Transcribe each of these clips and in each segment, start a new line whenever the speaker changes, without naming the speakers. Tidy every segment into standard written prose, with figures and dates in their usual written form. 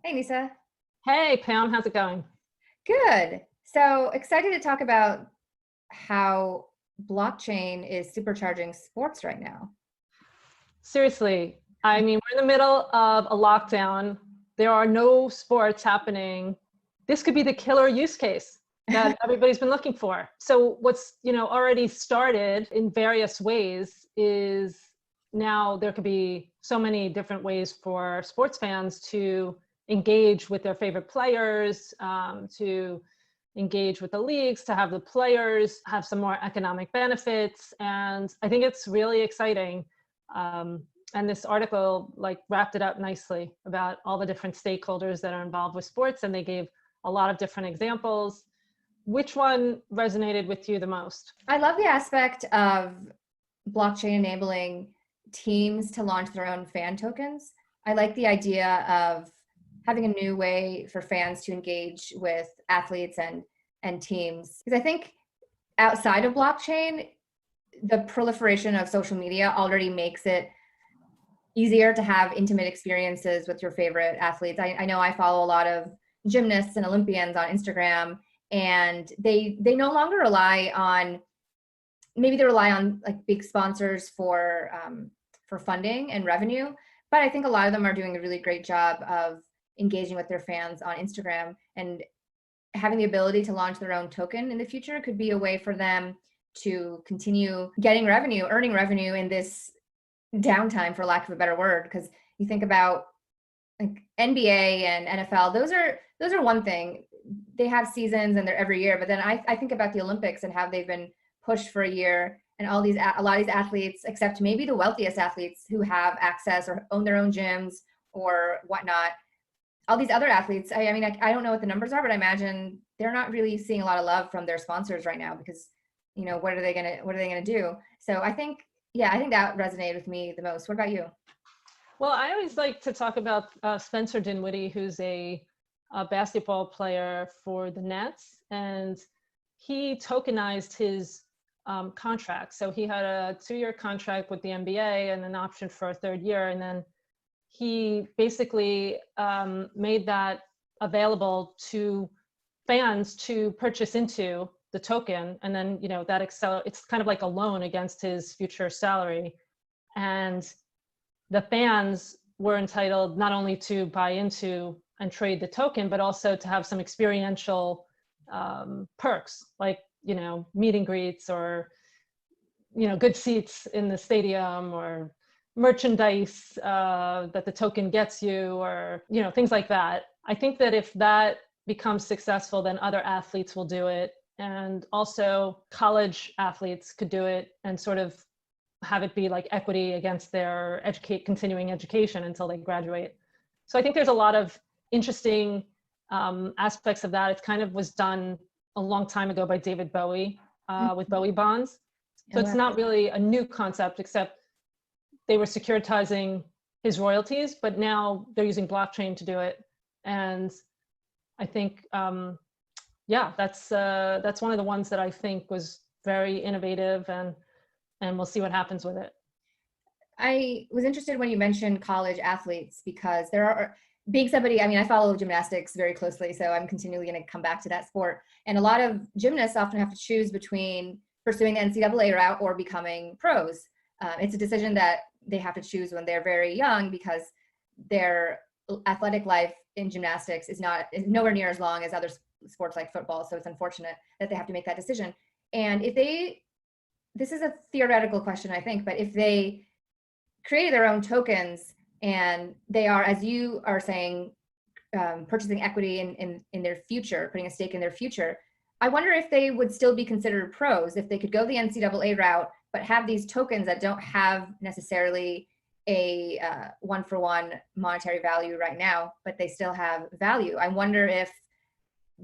Hey, Nisa.
Hey, Pam, how's it going?
Good. So excited to talk about how blockchain is supercharging sports right now.
Seriously, I mean, we're in the middle of a lockdown. There are no sports happening. This could be the killer use case that everybody's been looking for. So what's, already started in various ways is now there could be so many different ways for sports fans to engage with their favorite players, to engage with the leagues, to have the players have some more economic benefits. And I think it's really exciting. And this article wrapped it up nicely about all the different stakeholders that are involved with sports, and they gave a lot of different examples. Which one resonated with you the most?
I love the aspect of blockchain enabling teams to launch their own fan tokens. I like the idea of having a new way for fans to engage with athletes and teams. Because I think outside of blockchain, the proliferation of social media already makes it easier to have intimate experiences with your favorite athletes. I know I follow a lot of gymnasts and Olympians on Instagram, and they no longer rely on, maybe they rely on like big sponsors for funding and revenue, but I think a lot of them are doing a really great job of engaging with their fans on Instagram, and having the ability to launch their own token in the future could be a way for them to continue getting revenue, earning revenue in this downtime, for lack of a better word. Because you think about like NBA and NFL, those are one thing. They have seasons and they're every year, but then I think about the Olympics and how they've been pushed for a year, and a lot of these athletes, except maybe the wealthiest athletes who have access or own their own gyms or whatnot, all these other athletes, I mean, I don't know what the numbers are, but I imagine they're not really seeing a lot of love from their sponsors right now, because what are they gonna do? So I think, yeah, I think that resonated with me the most. What about you?
Well, I always like to talk about Spencer Dinwiddie, who's a basketball player for the Nets, and he tokenized his contract. So he had a 2-year contract with the NBA and an option for a 3rd year, and then he basically made that available to fans to purchase into the token, and then it's kind of like a loan against his future salary. And the fans were entitled not only to buy into and trade the token, but also to have some experiential perks, like meet and greets, or good seats in the stadium, or merchandise that the token gets you, or things like that. I think that if that becomes successful, then other athletes will do it, and also college athletes could do it and sort of have it be like equity against their continuing education until they graduate. So I think there's a lot of interesting aspects of that. It kind of was done a long time ago by David Bowie with Bowie bonds. So it's not really a new concept, except they were securitizing his royalties, but now they're using blockchain to do it. And I think, that's one of the ones that I think was very innovative, and we'll see what happens with it.
I was interested when you mentioned college athletes, because there are, being somebody, I mean, I follow gymnastics very closely, so I'm continually going to come back to that sport. And a lot of gymnasts often have to choose between pursuing the NCAA route or becoming pros. It's a decision that they have to choose when they're very young, because their athletic life in gymnastics is nowhere near as long as other sports like football. So it's unfortunate that they have to make that decision. And this is a theoretical question, I think, but if they created their own tokens and they are, as you are saying, purchasing equity in their future, putting a stake in their future, I wonder if they would still be considered pros if they could go the NCAA route, but have these tokens that don't have necessarily a one-for-one monetary value right now, but they still have value. I wonder if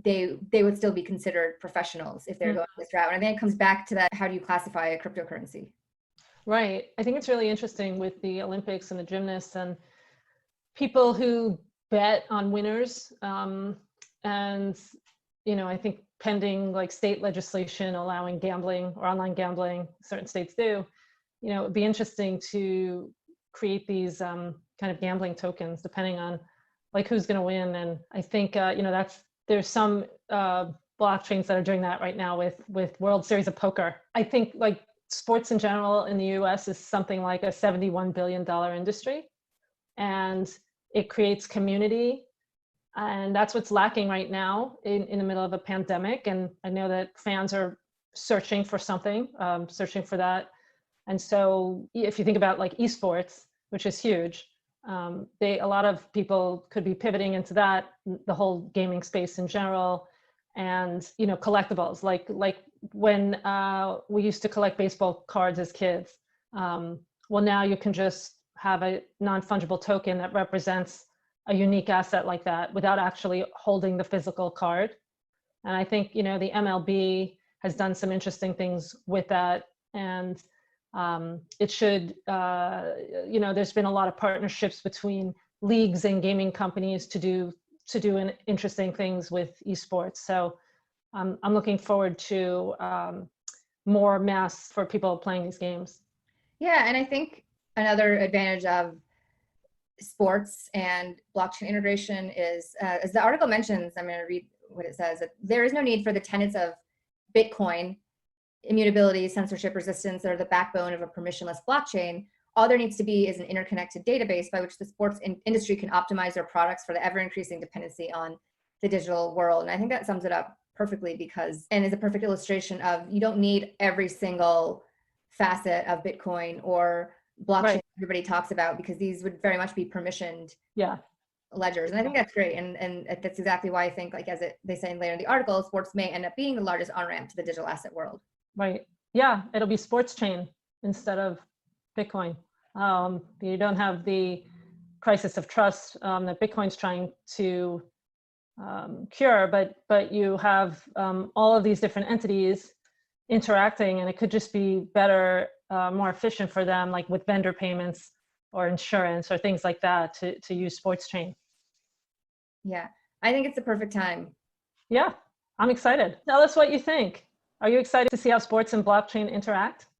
they would still be considered professionals if they're going this route. And I think it comes back to that, how do you classify a cryptocurrency?
Right. I think it's really interesting with the Olympics and the gymnasts and people who bet on winners. And, I think pending like state legislation allowing gambling or online gambling, certain states do, it'd be interesting to create these kind of gambling tokens depending on like who's going to win. And I think, there's some blockchains that are doing that right now with World Series of Poker. I think like sports in general in the US is something like a $71 billion industry, and it creates community. And that's what's lacking right now in the middle of a pandemic. And I know that fans are searching for something, searching for that. And so if you think about like esports, which is huge, a lot of people could be pivoting into that, the whole gaming space in general, and collectibles like when we used to collect baseball cards as kids. Well, now you can just have a non-fungible token that represents a unique asset like that without actually holding the physical card. And I think the MLB has done some interesting things with that, and it should, there's been a lot of partnerships between leagues and gaming companies to do interesting things with esports. So I'm looking forward to more mass for people playing these games.
Yeah, and I think another advantage of sports and blockchain integration is, as the article mentions, I'm going to read what it says, that there is no need for the tenets of Bitcoin, immutability, censorship, resistance, that are the backbone of a permissionless blockchain. All there needs to be is an interconnected database by which the sports industry can optimize their products for the ever-increasing dependency on the digital world. And I think that sums it up perfectly, and is a perfect illustration of, you don't need every single facet of Bitcoin or blockchain
Right.
everybody talks about, because these would very much be permissioned
Yeah.
ledgers. And I think that's great. And that's exactly why I think, like, they say later in the article, sports may end up being the largest on-ramp to the digital asset world.
Right. Yeah. It'll be sports chain instead of Bitcoin. You don't have the crisis of trust that Bitcoin's trying to cure, but you have all of these different entities interacting, and it could just be better, more efficient for them, like with vendor payments or insurance or things like that, to use sports chain.
Yeah, I think it's the perfect time.
Yeah, I'm excited. Tell us what you think. Are you excited to see how sports and blockchain interact?